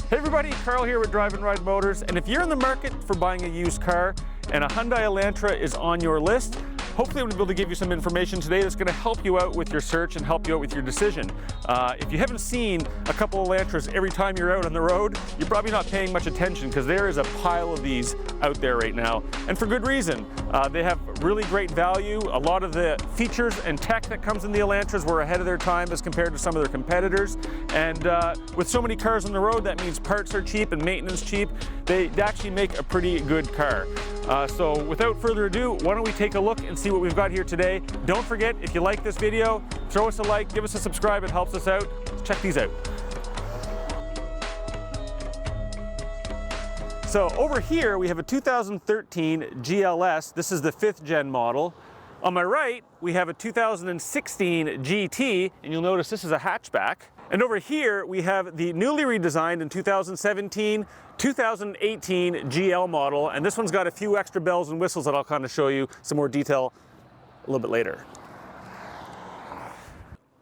Hey everybody, Carl here with Drive and Ride Motors, and if you're in the market for buying a used car and a Hyundai Elantra is on your list, hopefully I'm going to be able to give you some information today that's going to help you out with your search and help you out with your decision. If you haven't seen a couple of Elantras every time you're out on the road, you're probably not paying much attention because there is a pile of these out there right now, and for good reason. They have really great value. A lot of the features and tech that comes in the Elantras were ahead of their time as compared to some of their competitors, and with so many cars on the road, that means parts are cheap and maintenance cheap. They actually make a pretty good car. So without further ado, why don't we take a look and see what we've got here today. Don't forget, if you like this video, throw us a like, give us a subscribe, it helps us out. Check these out. So over here we have a 2013 GLS. This is the 5th gen model. On my right, we have a 2016 GT, and you'll notice this is a hatchback. And over here, we have the newly redesigned in 2017, 2018 GL model, and this one's got a few extra bells and whistles that I'll kind of show you some more detail a little bit later.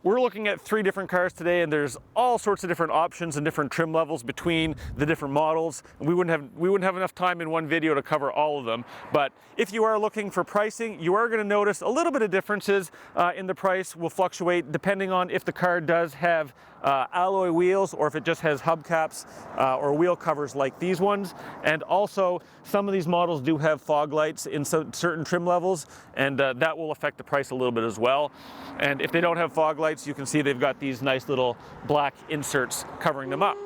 We're looking at 3 different cars today, and there's all sorts of different options and different trim levels between the different models. We wouldn't have enough time in one video to cover all of them, but if you are looking for pricing, you are going to notice a little bit of differences in the price. Will fluctuate depending on if the car does have alloy wheels or if it just has hubcaps or wheel covers like these ones. And also, some of these models do have fog lights in certain trim levels, and that will affect the price a little bit as well. And if they don't have fog lights, you can see they've got these nice little black inserts covering them up.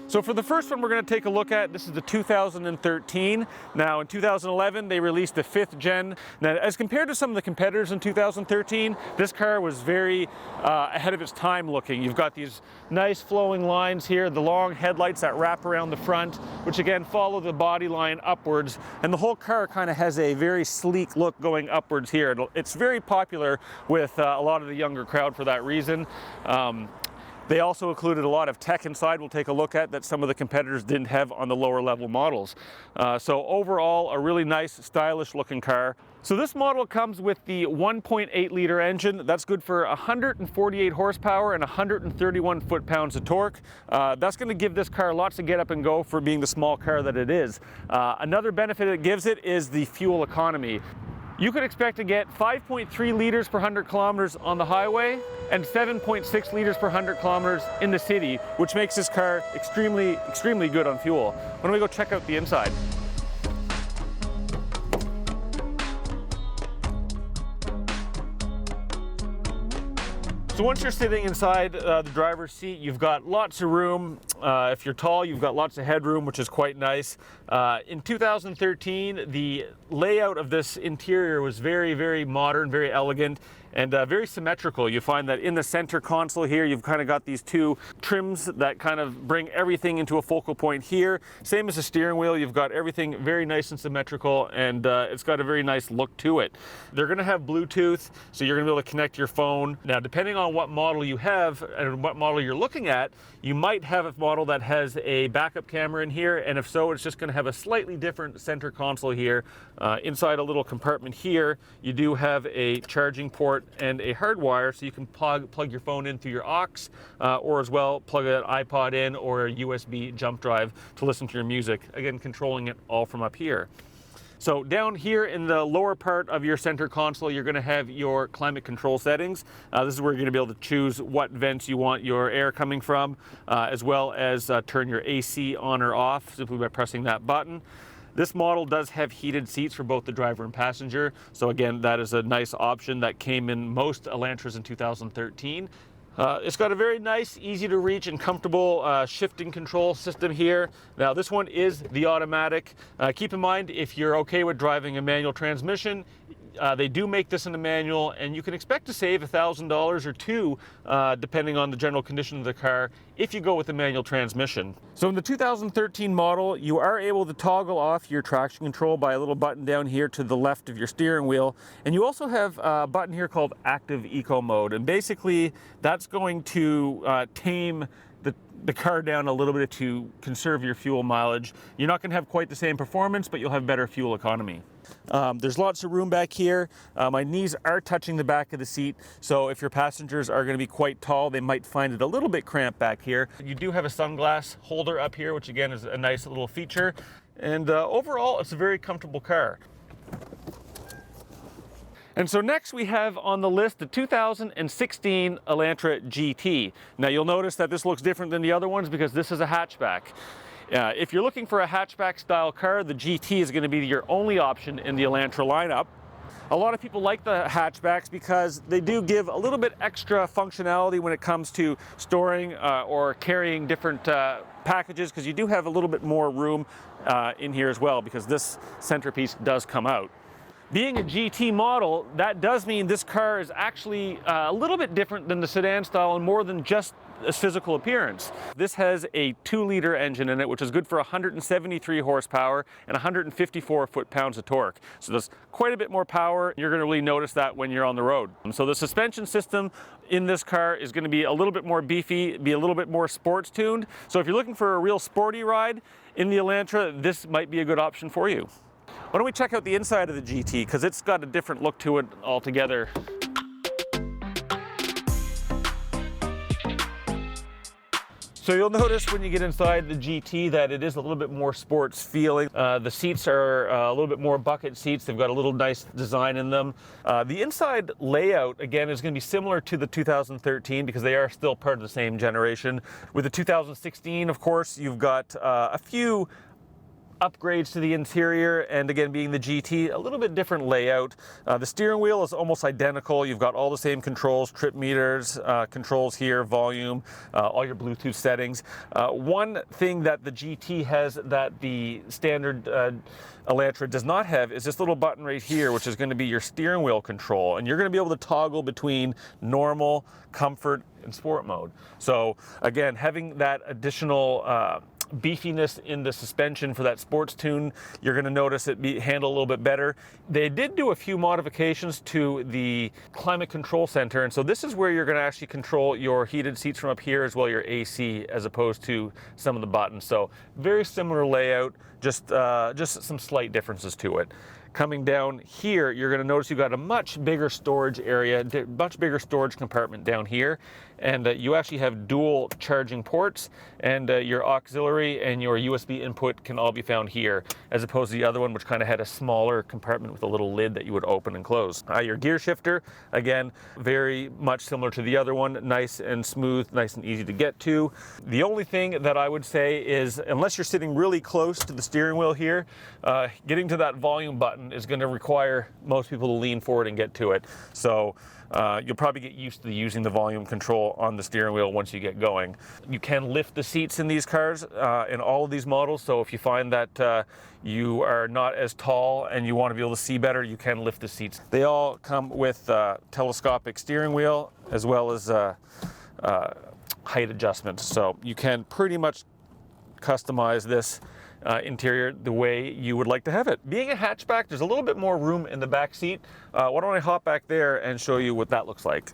So for the first one we're going to take a look at, this is the 2013. Now in 2011 they released the 5th gen. Now as compared to some of the competitors in 2013, this car was very ahead of its time looking. You've got these nice flowing lines here, the long headlights that wrap around the front, which again follow the body line upwards, and the whole car kind of has a very sleek look going upwards here. It's very popular with a lot of the younger crowd for that reason. They also included a lot of tech inside we'll take a look at that some of the competitors didn't have on the lower level models. So overall, a really nice, stylish looking car. So this model comes with the 1.8 liter engine. That's good for 148 horsepower and 131 foot-pounds of torque. That's going to give this car lots of get up and go for being the small car that it is. Another benefit it gives it is the fuel economy. You could expect to get 5.3 liters per 100 kilometers on the highway and 7.6 liters per 100 kilometers in the city, which makes this car extremely good on fuel. Why don't we go check out the inside? So once you're sitting inside the driver's seat, you've got lots of room. If you're tall, you've got lots of headroom, which is quite nice. In 2013, the layout of this interior was very modern, very elegant, and very symmetrical. You find that in the center console here, you've kind of got these 2 trims that kind of bring everything into a focal point here. Same as the steering wheel, you've got everything very nice and symmetrical, and it's got a very nice look to it. They're going to have Bluetooth, so you're going to be able to connect your phone. Now, depending on what model you have and what model you're looking at, you might have a model that has a backup camera in here, and if so, it's just going to have a slightly different center console here. Inside a little compartment here, you do have a charging port and a hard wire, so you can plug your phone in through your aux, or as well plug an iPod in or a USB jump drive to listen to your music. Again, controlling it all from up here. So down here in the lower part of your center console, you're going to have your climate control settings. This is where you're going to be able to choose what vents you want your air coming from, as well as turn your AC on or off simply by pressing that button. This model does have heated seats for both the driver and passenger. So again, that is a nice option that came in most Elantras in 2013. It's got a very nice, easy to reach and comfortable shifting control system here. Now this one is the automatic. Keep in mind, if you're okay with driving a manual transmission, they do make this in a manual, and you can expect to save $1,000 or $2,000 depending on the general condition of the car if you go with the manual transmission. So in the 2013 model, you are able to toggle off your traction control by a little button down here to the left of your steering wheel, and you also have a button here called Active Eco Mode, and basically that's going to tame the car down a little bit to conserve your fuel mileage. You're not going to have quite the same performance, but you'll have better fuel economy. There's lots of room back here. My knees are touching the back of the seat, so if your passengers are going to be quite tall, they might find it a little bit cramped back here. You do have a sunglass holder up here, which again is a nice little feature. And overall, it's a very comfortable car. And so next we have on the list the 2016 Elantra GT. Now you'll notice that this looks different than the other ones because this is a hatchback. If you're looking for a hatchback style car, the GT is going to be your only option in the Elantra lineup. A lot of people like the hatchbacks because they do give a little bit extra functionality when it comes to storing or carrying different packages, because you do have a little bit more room in here as well, because this centerpiece does come out. Being a GT model, that does mean this car is actually a little bit different than the sedan style and more than just its physical appearance. This has a 2-liter engine in it, which is good for 173 horsepower and 154 foot-pounds of torque. So there's quite a bit more power. You're going to really notice that when you're on the road. So the suspension system in this car is going to be a little bit more beefy, be a little bit more sports tuned. So if you're looking for a real sporty ride in the Elantra, this might be a good option for you. Why don't we check out the inside of the GT, because it's got a different look to it altogether. So you'll notice when you get inside the GT that it is a little bit more sports feeling. The seats are a little bit more bucket seats. They've got a little nice design in them. The inside layout, again, is going to be similar to the 2013 because they are still part of the same generation. With the 2016, of course, you've got a few upgrades to the interior, and again, being the GT, a little bit different layout. The steering wheel is almost identical. You've got all the same controls, trip meters, controls here, volume, all your Bluetooth settings. One thing that the GT has that the standard Elantra does not have is this little button right here, which is going to be your steering wheel control, and you're going to be able to toggle between normal, comfort, and sport mode. So again, having that additional beefiness in the suspension for that sports tune, you're going to notice it handle a little bit better. They did do a few modifications to the climate control center, and so this is where you're going to actually control your heated seats from up here as well your AC, as opposed to some of the buttons. So very similar layout, just some slight differences to it. Coming down here, you're going to notice you've got a much bigger storage area, much bigger storage compartment down here, and you actually have dual charging ports, and your auxiliary and your USB input can all be found here, as opposed to the other one, which kind of had a smaller compartment with a little lid that you would open and close. Your gear shifter, again, very much similar to the other one, nice and smooth, nice and easy to get to. The only thing that I would say is, unless you're sitting really close to the steering wheel here, getting to that volume button is going to require most people to lean forward and get to it. So you'll probably get used to using the volume control on the steering wheel once you get going. You can lift the seats in these cars, in all of these models, so if you find that you are not as tall and you want to be able to see better, you can lift the seats. They all come with telescopic steering wheel as well as height adjustments, so you can pretty much customize this interior the way you would like to have it. Being a hatchback, there's a little bit more room in the back seat. Why don't I hop back there and show you what that looks like.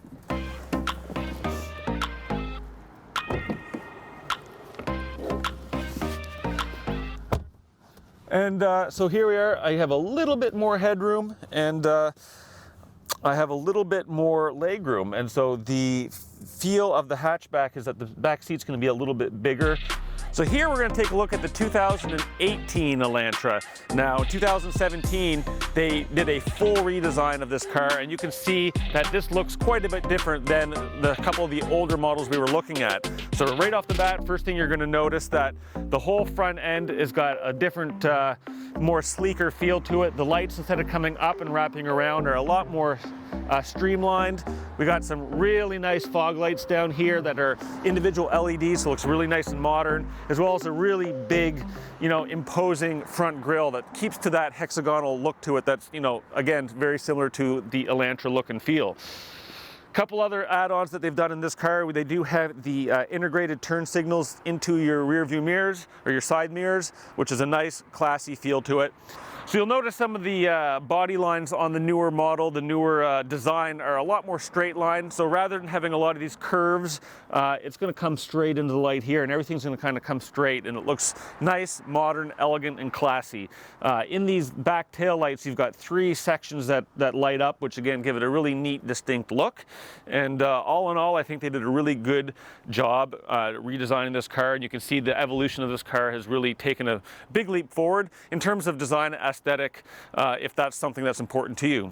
And so here we are. I have a little bit more headroom, and I have a little bit more legroom, and so the feel of the hatchback is that the back seat's going to be a little bit bigger. So here we're going to take a look at the 2018 Elantra. Now, in 2017, they did a full redesign of this car, and you can see that this looks quite a bit different than the couple of the older models we were looking at. So right off the bat, first thing you're going to notice that the whole front end has got a different, more sleeker feel to it. The lights, instead of coming up and wrapping around, are a lot more streamlined. We got some really nice fog lights down here that are individual LEDs, so it looks really nice and modern, as well as a really big, imposing front grille that keeps to that hexagonal look to it that's, again, very similar to the Elantra look and feel. Couple other add-ons that they've done in this car, they do have the integrated turn signals into your rear view mirrors or your side mirrors, which is a nice classy feel to it. So you'll notice some of the body lines on the newer model, the newer design, are a lot more straight line. So rather than having a lot of these curves, it's going to come straight into the light here, and everything's going to kind of come straight, and it looks nice, modern, elegant, and classy. In these back tail lights, you've got 3 sections that light up, which again give it a really neat, distinct look. And all in all, I think they did a really good job redesigning this car, and you can see the evolution of this car has really taken a big leap forward in terms of design and aesthetic, if that's something that's important to you.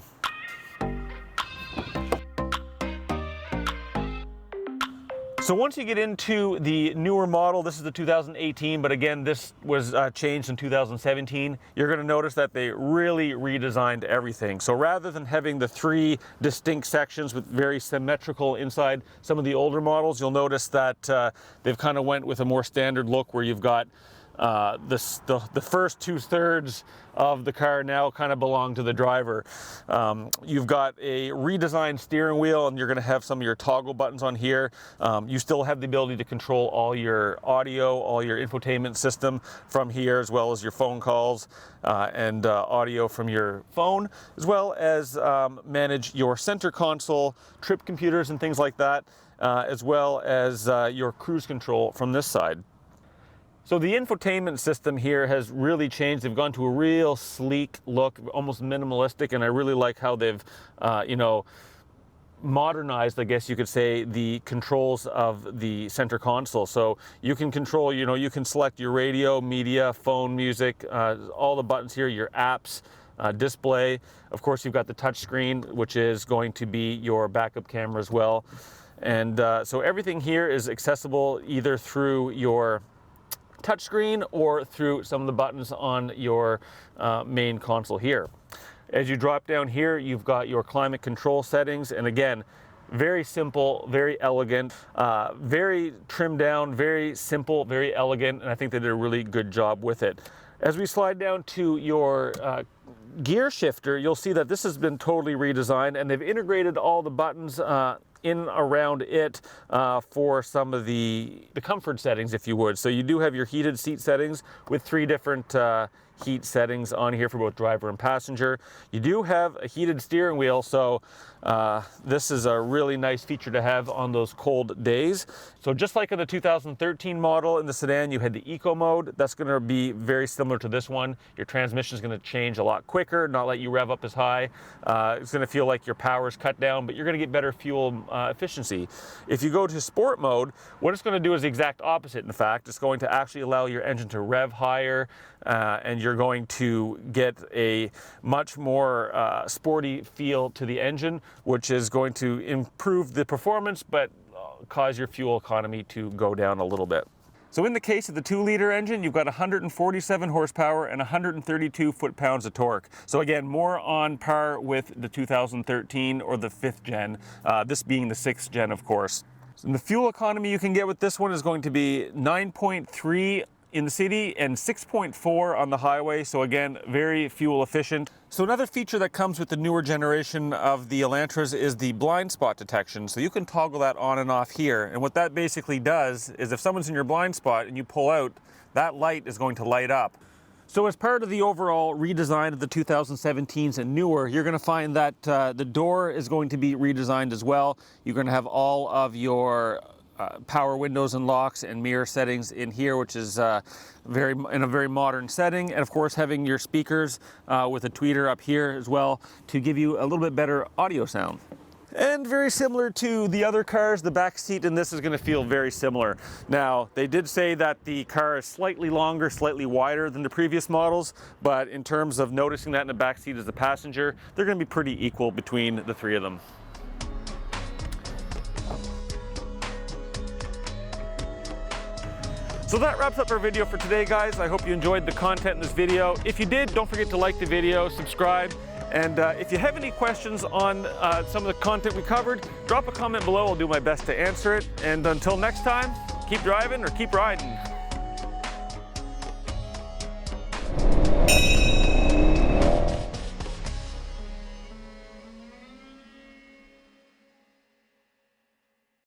So once you get into the newer model, this is the 2018, but again, this was changed in 2017. You're going to notice that they really redesigned everything. So rather than having the 3 distinct sections with very symmetrical inside some of the older models, you'll notice that they've kind of went with a more standard look where you've got the first 2/3 of the car now kind of belong to the driver. You've got a redesigned steering wheel, and you're going to have some of your toggle buttons on here. You still have the ability to control all your audio, all your infotainment system from here, as well as your phone calls and audio from your phone, as well as manage your center console, trip computers and things like that, as well as your cruise control from this side. So the infotainment system here has really changed. They've gone to a real sleek look, almost minimalistic, and I really like how they've, modernized, I guess you could say, the controls of the center console. So you can control, you can select your radio, media, phone, music, all the buttons here, your apps, display. Of course, you've got the touch screen, which is going to be your backup camera as well. And so everything here is accessible either through your touchscreen or through some of the buttons on your main console here. As you drop down here, you've got your climate control settings, and again, very simple, very elegant, very trimmed down, very simple, very elegant, and I think they did a really good job with it. As we slide down to your gear shifter, you'll see that this has been totally redesigned, and they've integrated all the buttons in around it for some of the comfort settings, if you would. So you do have your heated seat settings with 3 different heat settings on here for both driver and passenger. You do have a heated steering wheel, so this is a really nice feature to have on those cold days. So just like in the 2013 model in the sedan, you had the eco mode. That's going to be very similar to this one. Your transmission is going to change a lot quicker, not let you rev up as high. It's going to feel like your power is cut down, but you're going to get better fuel efficiency. If you go to sport mode, what it's going to do is the exact opposite. In fact, it's going to actually allow your engine to rev higher, and you're going to get a much more sporty feel to the engine, which is going to improve the performance but cause your fuel economy to go down a little bit. So in the case of the 2-liter engine, you've got 147 horsepower and 132 foot-pounds of torque. So again, more on par with the 2013 or the 5th gen, this being the 6th gen, of course. And the fuel economy you can get with this one is going to be 9.3 in the city and 6.4 on the highway. So again, very fuel efficient. So another feature that comes with the newer generation of the Elantras is the blind spot detection. So you can toggle that on and off here. And what that basically does is if someone's in your blind spot and you pull out, that light is going to light up. So as part of the overall redesign of the 2017s and newer, you're going to find that the door is going to be redesigned as well. You're going to have all of your power windows and locks and mirror settings in here, which is in a very modern setting, and of course having your speakers with a tweeter up here as well to give you a little bit better audio sound. And very similar to the other cars, the back seat in this is going to feel very similar. Now, they did say that the car is slightly longer, slightly wider than the previous models, but in terms of noticing that in the back seat as a passenger, they're going to be pretty equal between the 3 of them. So that wraps up our video for today, guys. I hope you enjoyed the content in this video. If you did, don't forget to like the video, subscribe, and if you have any questions on some of the content we covered, drop a comment below. I'll do my best to answer it. And until next time, keep driving or keep riding.